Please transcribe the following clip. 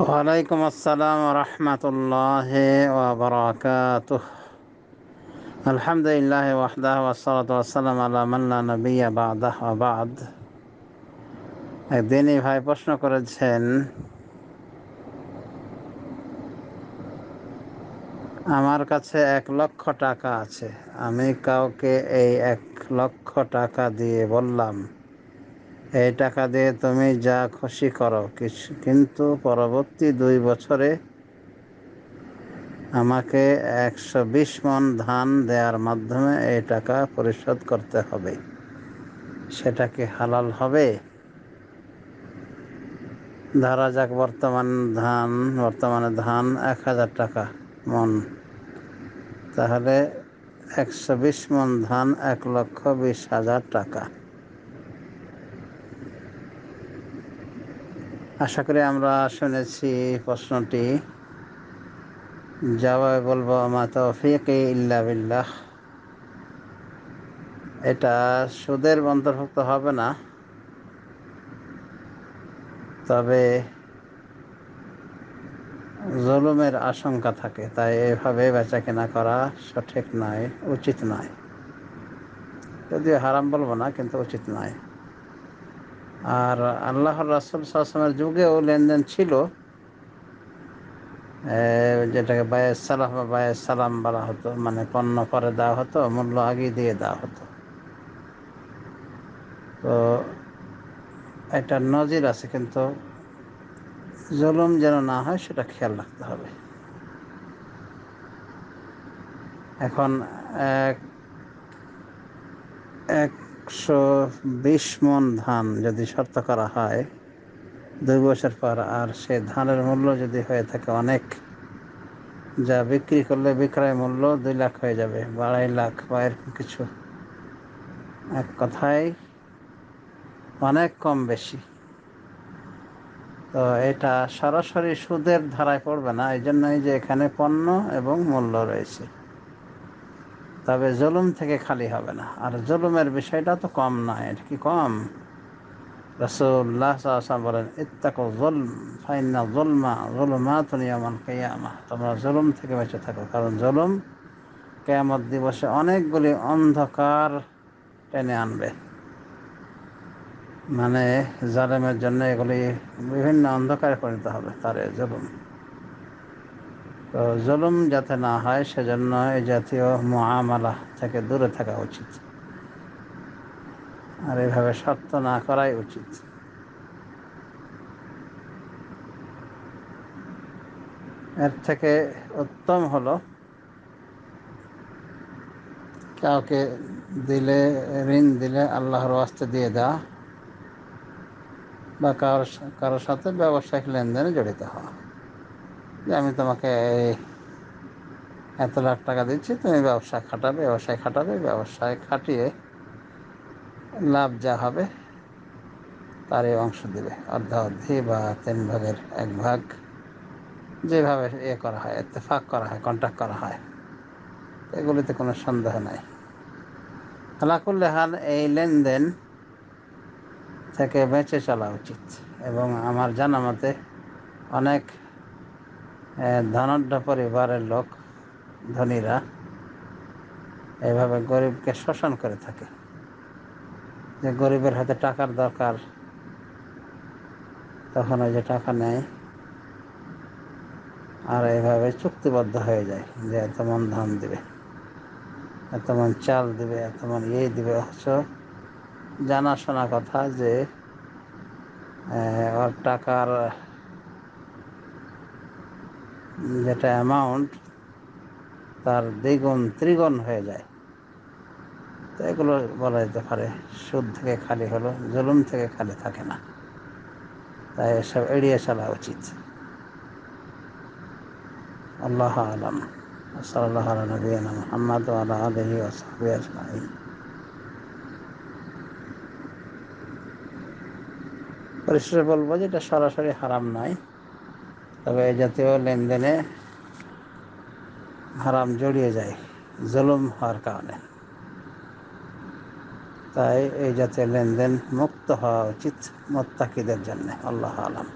ওয়ালাইকুম আসসালাম রহমতুল্লাহি ওয়া বারাকাতুহ। আলহামদুলিল্লাহি ওয়াহদাহু ওয়াসসালাতু ওয়াসসালামু আলা মান লা নাবিয়্যা বা'দাহু ওয়া বা'দ। একদিন এই ভাই প্রশ্ন করেছেন, আমার কাছে 1,00,000 টাকা আছে, আমি কাউকে এই 1,00,000 টাকা দিয়ে বললাম, এই টাকা দিয়ে তুমি যা খুশি করো, কিন্তু পরবর্তী 2 বছরে আমাকে 120 মণ ধান দেওয়ার মাধ্যমে এই টাকা পরিশোধ করতে হবে, সেটা কি হালাল হবে? ধরা যাক বর্তমানে ধান 1,000 টাকা মণ, তাহলে 120 মণ ধান 1,20,000 টাকা। আশা করি আমরা শুনেছি প্রশ্নটি। জবাবে বলবো, মা তৌফিকি ইল্লা বিল্লাহ। এটা সুদের অন্তর্ভুক্ত হবে না, তবে জুলুমের আশঙ্কা থাকে, তাই এভাবে বেচাকেনা করা সঠিক নয়, উচিত নয়। যদিও হারাম বলবো না, কিন্তু উচিত নয়। আর আল্লাহর রাসূল সাল্লাল্লাহু আলাইহি ওয়াসাল্লামের যুগেও লেনদেন ছিল, যেটাকে বায়ে সালাহ বা বায়ে সালাম বলা হতো, মানে পণ্য পরে দেওয়া হতো, মূল্য আগে দিয়ে দেওয়া হতো। তো একটা নজির আছে, কিন্তু জুলুম যেন না হয় সেটা খেয়াল রাখতে হবে। এখন 120 মণ ধান যদি শর্ত করা হয় 2 বছর পর, আর সে ধানের মূল্য যদি হয়ে থাকে অনেক, যা বিক্রি করলে বিক্রয় মূল্য 2 লাখ হয়ে যাবে বা 2.5 লাখ বা এরকম কিছু, এক কথায় অনেক কম বেশি, তো এটা সরাসরি সুদের ধারায় পড়বে না। এই জন্যই যে এখানে পণ্য এবং মূল্য রয়েছে, তবে জুলুম থেকে খালি হবে না। আর জুলুমের বিষয়টা তো কম নয়, এটা কি কম? রাসূলুল্লাহ সাল্লাল্লাহু আলাইহি ওয়াসাল্লাম বলেন, ইত্তাকু যুলম ফাইন্না যুলমা যুলুমাতুন ইয়াওমাল কিয়ামাহ। তোমরা জুলুম থেকে বেঁচে থাকো, কারণ জুলুম কিয়ামত দিবসে অনেকগুলি অন্ধকার টেনে আনবে। মানে জালেমের জন্য এগুলি বিভিন্ন অন্ধকারে পরিণত হবে, তার জুলুম। তো জুলুম যাতে না হয় সেজন্য এই জাতীয় মুআমালা থেকে দূরে থাকা উচিত, আর এভাবে শর্ত না করাই উচিত। এর থেকে উত্তম হলো কাউকে দিলে, ঋণ দিলে আল্লাহর ওয়াস্তে দিয়ে দেওয়া, বা কারোর সাথে ব্যবসায়িক লেনদেনে জড়িত হওয়া, যে আমি তোমাকে এত লাখ টাকা দিচ্ছি, তুমি ব্যবসায় খাটিয়ে লাভ যা হবে তারই অংশ দিবে, অর্ধাঅর্ধি বা 3 ভাগের 1 ভাগ, যেভাবে করা হয়, ইত্তেফাক করা হয়, কন্ট্রাক্ট করা হয়, এগুলিতে কোনো সন্দেহ নাই। আলা কুল্লি হাল, এই লেনদেন থেকে বেঁচে চলা উচিত। এবং আমার জানা মতে অনেক ধনাঢ্য পরিবারের লোক, ধনীরা এভাবে গরিবকে শোষণ করে থাকে, যে গরিবের হাতে টাকার দরকার, তখন ওই যে টাকা নেয়, আর এভাবে চুক্তিবদ্ধ হয়ে যায় যে এত মণ ধান দিবে, এত মণ চাল দিবে, এত মণ দিবে। অথচ জানাশোনা কথা যে ওর টাকার যেটা অ্যামাউন্ট, তার দ্বিগুণ ত্রিগুণ হয়ে যায়। তো এগুলো বলা যেতে পারে সুদ থেকে খালি হলো, জুলুম থেকে খালি থাকে না, তাই এসব এড়িয়ে চলা উচিত। আল্লাহ আলাম। সাল্লাল্লাহু আলা নবিয়িনা মুহাম্মদ ওয়া আলা আলিহি ওয়া সাহবিহি আজমাইন। পরিশেষে বলবো যে এটা সরাসরি হারাম নয়, তবে এই জাতীয় লেনদেনে হারাম জড়িয়ে যায় জুলুম হওয়ার কারণে, তাই এই জাতীয় লেনদেন মুক্ত হওয়া উচিত মুত্তাকিদের জন্য। আল্লাহ আলাম।